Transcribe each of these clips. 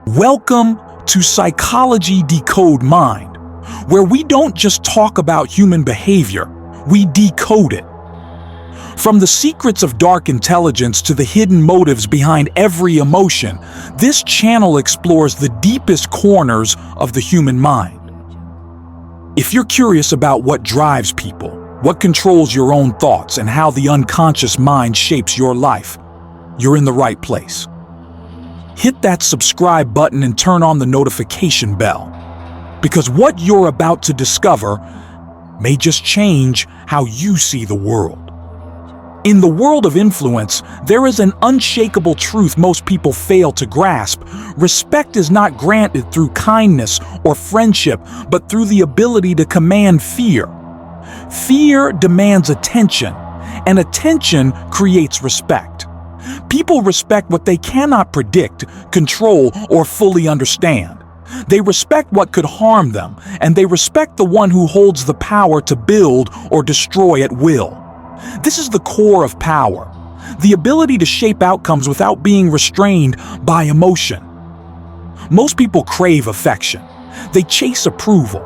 Welcome to Psychology Decode Mind, where we don't just talk about human behavior, we decode it. From the secrets of dark intelligence to the hidden motives behind every emotion, this channel explores the deepest corners of the human mind. If you're curious about what drives people, what controls your own thoughts, and how the unconscious mind shapes your life, you're in the right place. Hit that subscribe button and turn on the notification bell, because what you're about to discover may just change how you see the world. In the world of influence, there is an unshakable truth most people fail to grasp. Respect is not granted through kindness or friendship, but through the ability to command fear. Fear demands attention, and attention creates respect. People respect what they cannot predict, control, or fully understand. They respect what could harm them, and they respect the one who holds the power to build or destroy at will. This is the core of power, the ability to shape outcomes without being restrained by emotion. Most people crave affection. They chase approval,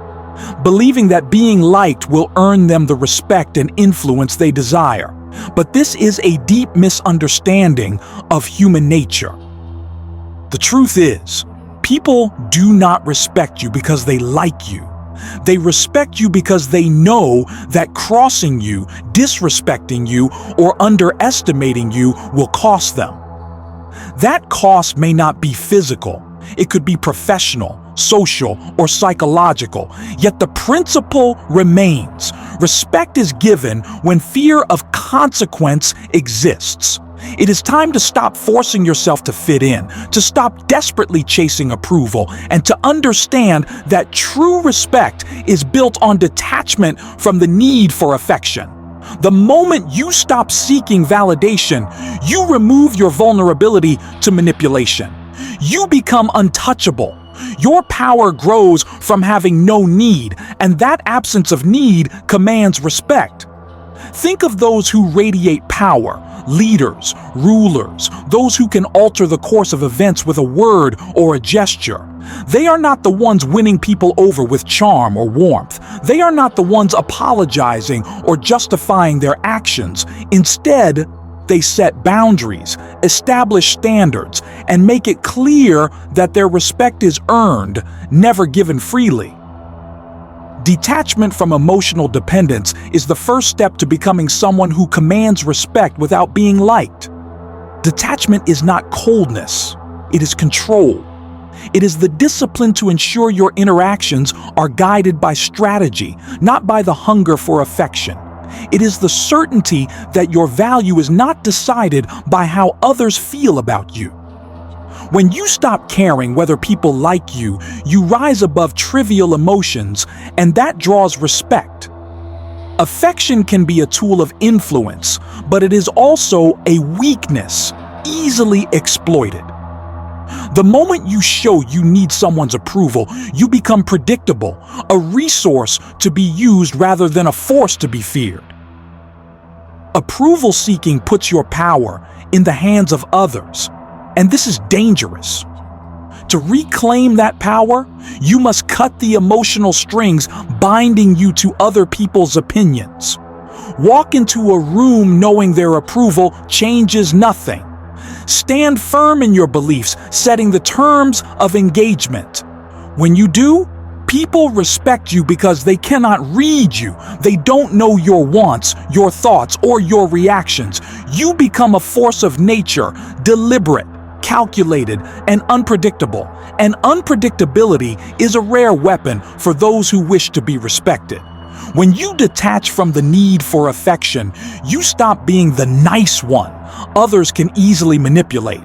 believing that being liked will earn them the respect and influence they desire. But this is a deep misunderstanding of human nature. The truth is, people do not respect you because they like you. They respect you because they know that crossing you, disrespecting you, or underestimating you will cost them. That cost may not be physical. It could be professional, social, or psychological, yet the principle remains. Respect is given when fear of consequence exists. It is time to stop forcing yourself to fit in, to stop desperately chasing approval, and to understand that true respect is built on detachment from the need for affection. The moment you stop seeking validation, you remove your vulnerability to manipulation. You become untouchable. Your power grows from having no need, and that absence of need commands respect. Think of those who radiate power, leaders, rulers, those who can alter the course of events with a word or a gesture. They are not the ones winning people over with charm or warmth. They are not the ones apologizing or justifying their actions. Instead, they set boundaries, establish standards, and make it clear that their respect is earned, never given freely. Detachment from emotional dependence is the first step to becoming someone who commands respect without being liked. Detachment is not coldness, it is control. It is the discipline to ensure your interactions are guided by strategy, not by the hunger for affection. It is the certainty that your value is not decided by how others feel about you. When you stop caring whether people like you, you rise above trivial emotions, and that draws respect. Affection can be a tool of influence, but it is also a weakness, easily exploited. The moment you show you need someone's approval, you become predictable, a resource to be used rather than a force to be feared. Approval seeking puts your power in the hands of others, and this is dangerous. To reclaim that power, you must cut the emotional strings binding you to other people's opinions. Walk into a room knowing their approval changes nothing. Stand firm in your beliefs, setting the terms of engagement. When you do, people respect you because they cannot read you. They don't know your wants, your thoughts, or your reactions. You become a force of nature, deliberate, calculated, and unpredictable. And unpredictability is a rare weapon for those who wish to be respected. When you detach from the need for affection, you stop being the nice one others can easily manipulate.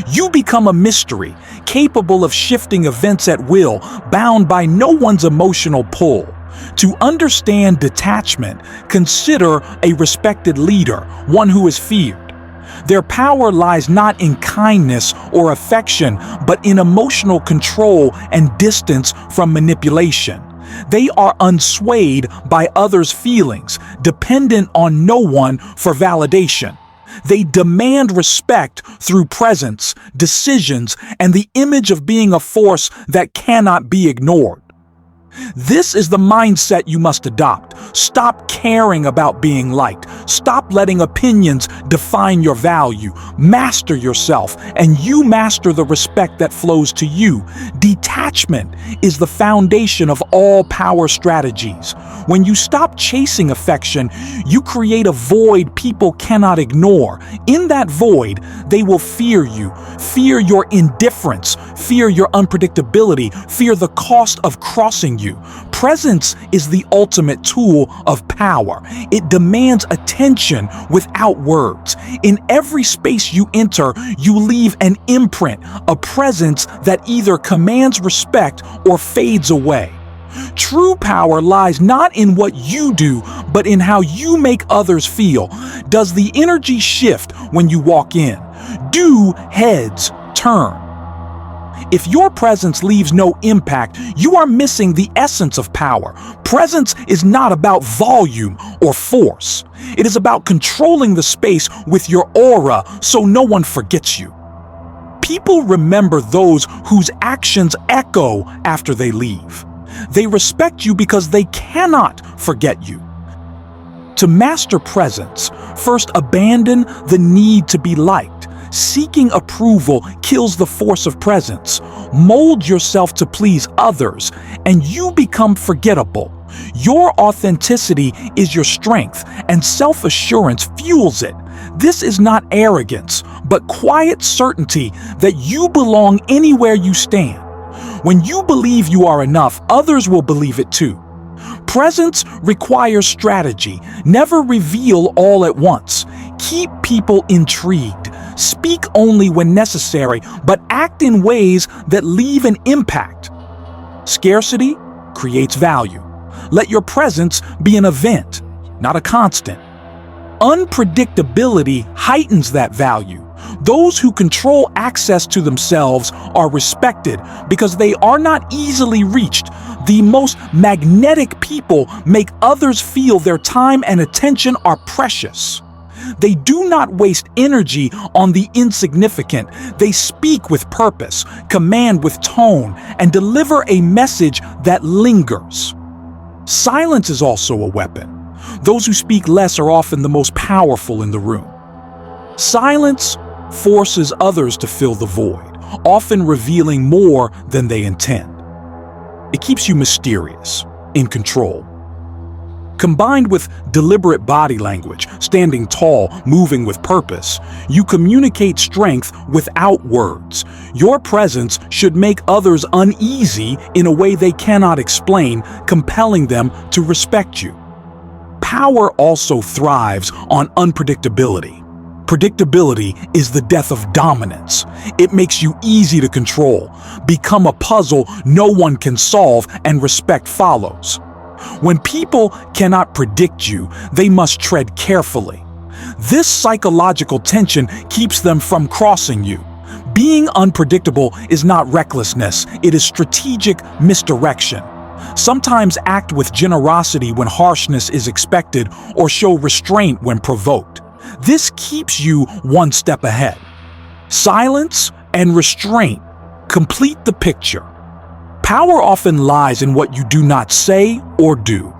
You become a mystery, capable of shifting events at will, bound by no one's emotional pull. To understand detachment, consider a respected leader, one who is feared. Their power lies not in kindness or affection, but in emotional control and distance from manipulation. They are unswayed by others' feelings, dependent on no one for validation. They demand respect through presence, decisions, and the image of being a force that cannot be ignored. This is the mindset you must adopt. Stop caring about being liked. Stop letting opinions define your value. Master yourself, and you master the respect that flows to you. Detachment is the foundation of all power strategies. When you stop chasing affection, you create a void people cannot ignore. In that void, they will fear you, fear your indifference, fear your unpredictability, fear the cost of crossing you. Presence is the ultimate tool of power. It demands attention without words. In every space you enter, you leave an imprint, a presence that either commands respect or fades away. True power lies not in what you do, but in how you make others feel. Does the energy shift when you walk in? Do heads turn? If your presence leaves no impact, you are missing the essence of power. Presence is not about volume or force. It is about controlling the space with your aura so no one forgets you. People remember those whose actions echo after they leave. They respect you because they cannot forget you. To master presence, first abandon the need to be liked. Seeking approval kills the force of presence. Mold yourself to please others, and you become forgettable. Your authenticity is your strength, and self-assurance fuels it. This is not arrogance, but quiet certainty that you belong anywhere you stand. When you believe you are enough, others will believe it too. Presence requires strategy. Never reveal all at once. Keep people intrigued. Speak only when necessary, but act in ways that leave an impact. Scarcity creates value. Let your presence be an event, not a constant. Unpredictability heightens that value. Those who control access to themselves are respected because they are not easily reached. The most magnetic people make others feel their time and attention are precious. They do not waste energy on the insignificant. They speak with purpose, command with tone, and deliver a message that lingers. Silence is also a weapon. Those who speak less are often the most powerful in the room. Silence forces others to fill the void, often revealing more than they intend. It keeps you mysterious, in control. Combined with deliberate body language, standing tall, moving with purpose, you communicate strength without words. Your presence should make others uneasy in a way they cannot explain, compelling them to respect you. Power also thrives on unpredictability. Predictability is the death of dominance. It makes you easy to control. Become a puzzle no one can solve, and respect follows. When people cannot predict you, they must tread carefully. This psychological tension keeps them from crossing you. Being unpredictable is not recklessness, it is strategic misdirection. Sometimes act with generosity when harshness is expected, or show restraint when provoked. This keeps you one step ahead. Silence and restraint complete the picture. Power often lies in what you do not say or do.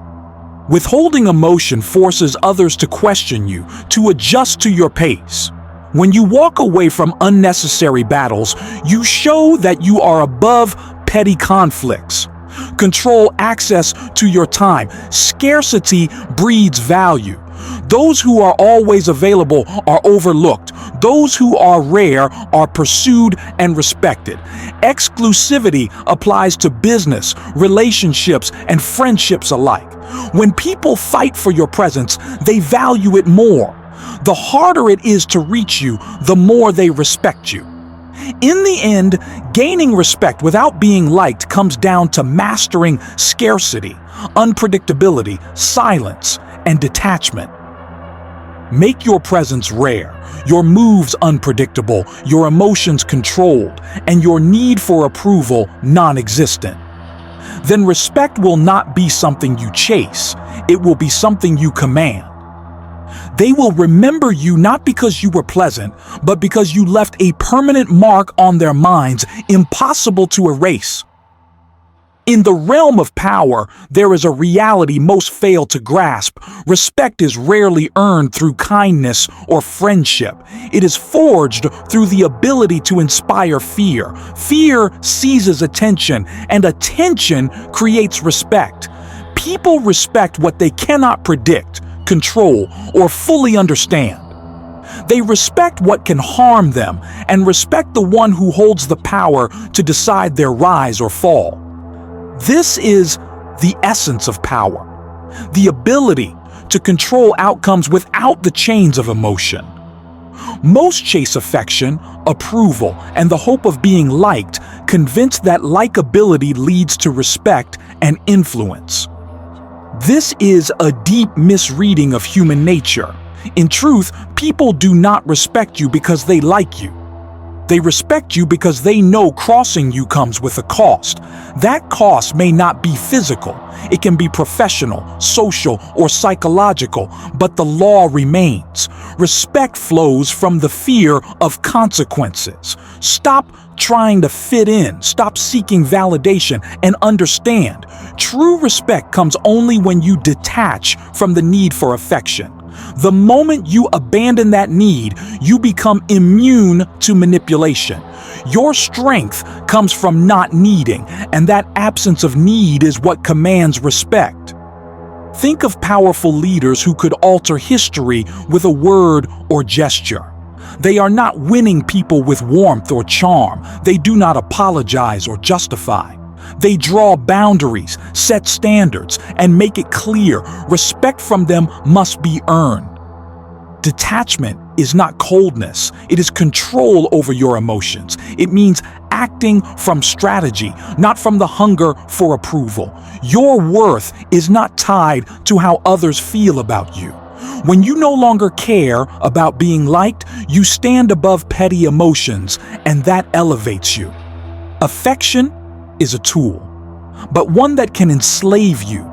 Withholding emotion forces others to question you, to adjust to your pace. When you walk away from unnecessary battles, you show that you are above petty conflicts. Control access to your time. Scarcity breeds value. Those who are always available are overlooked. Those who are rare are pursued and respected. Exclusivity applies to business, relationships, and friendships alike. When people fight for your presence, they value it more. The harder it is to reach you, the more they respect you. In the end, gaining respect without being liked comes down to mastering scarcity, unpredictability, silence, and detachment. Make your presence rare, your moves unpredictable, your emotions controlled, and your need for approval non-existent. Then respect will not be something you chase, it will be something you command. They will remember you not because you were pleasant, but because you left a permanent mark on their minds, impossible to erase. In the realm of power, there is a reality most fail to grasp. Respect is rarely earned through kindness or friendship. It is forged through the ability to inspire fear. Fear seizes attention, and attention creates respect. People respect what they cannot predict, control, or fully understand. They respect what can harm them and respect the one who holds the power to decide their rise or fall. This is the essence of power, the ability to control outcomes without the chains of emotion. Most chase affection, approval, and the hope of being liked, convinced that likability leads to respect and influence. This is a deep misreading of human nature. In truth, people do not respect you because they like you. They respect you because they know crossing you comes with a cost. That cost may not be physical. It can be professional, social, or psychological, but the law remains. Respect flows from the fear of consequences. Stop trying to fit in, stop seeking validation, and understand. True respect comes only when you detach from the need for affection. The moment you abandon that need, you become immune to manipulation. Your strength comes from not needing, and that absence of need is what commands respect. Think of powerful leaders who could alter history with a word or gesture. They are not winning people with warmth or charm. They do not apologize or justify. They draw boundaries, set standards, and make it clear respect from them must be earned. Detachment is not coldness. It is control over your emotions. It means acting from strategy, not from the hunger for approval. Your worth is not tied to how others feel about you. When you no longer care about being liked, you stand above petty emotions, and that elevates you. Affection is a tool, but one that can enslave you.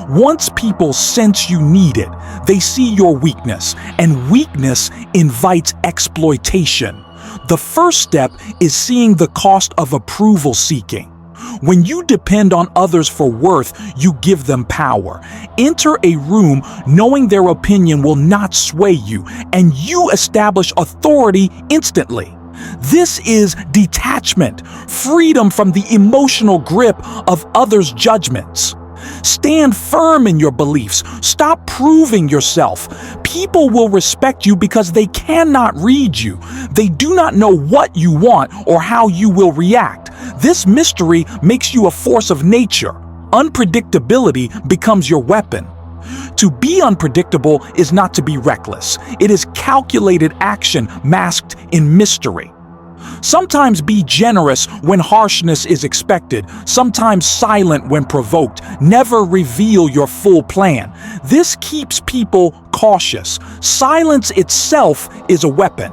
Once people sense you need it, they see your weakness, and weakness invites exploitation. The first step is seeing the cost of approval seeking. When you depend on others for worth, you give them power. Enter a room knowing their opinion will not sway you, and you establish authority instantly. This is detachment, freedom from the emotional grip of others' judgments. Stand firm in your beliefs. Stop proving yourself. People will respect you because they cannot read you. They do not know what you want or how you will react. This mystery makes you a force of nature. Unpredictability becomes your weapon. To be unpredictable is not to be reckless. It is calculated action masked in mystery. Sometimes be generous when harshness is expected, sometimes silent when provoked. Never reveal your full plan. This keeps people cautious. Silence itself is a weapon.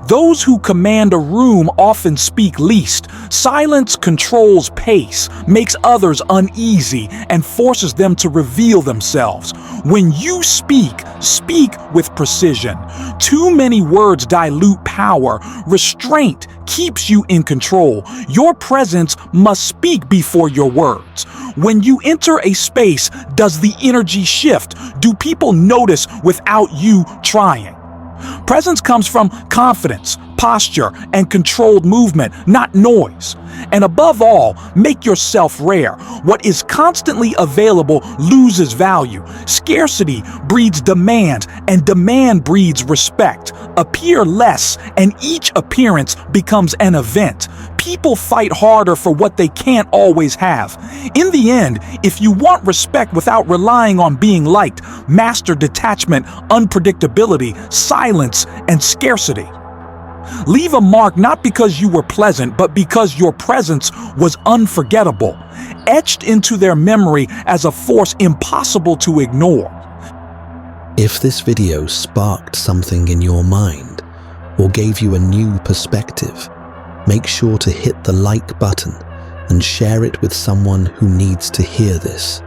Those who command a room often speak least. Silence controls pace, makes others uneasy, and forces them to reveal themselves. When you speak, speak with precision. Too many words dilute power. Restraint keeps you in control. Your presence must speak before your words. When you enter a space, does the energy shift? Do people notice without you trying? Presence comes from confidence, posture, and controlled movement, not noise. And above all, make yourself rare. What is constantly available loses value. Scarcity breeds demand, and demand breeds respect. Appear less, and each appearance becomes an event. People fight harder for what they can't always have. In the end, if you want respect without relying on being liked, master detachment, unpredictability, silence, and scarcity. Leave a mark not because you were pleasant, but because your presence was unforgettable, etched into their memory as a force impossible to ignore. If this video sparked something in your mind or gave you a new perspective, make sure to hit the like button and share it with someone who needs to hear this.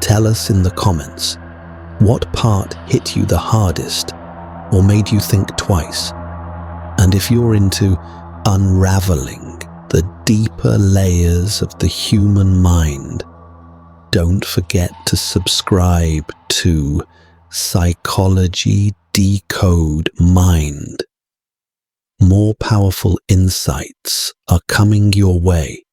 Tell us in the comments, What part hit you the hardest or made you think twice? And if you're into unraveling the deeper layers of the human mind, don't forget to subscribe to Psychology Decode Mind. More powerful insights are coming your way.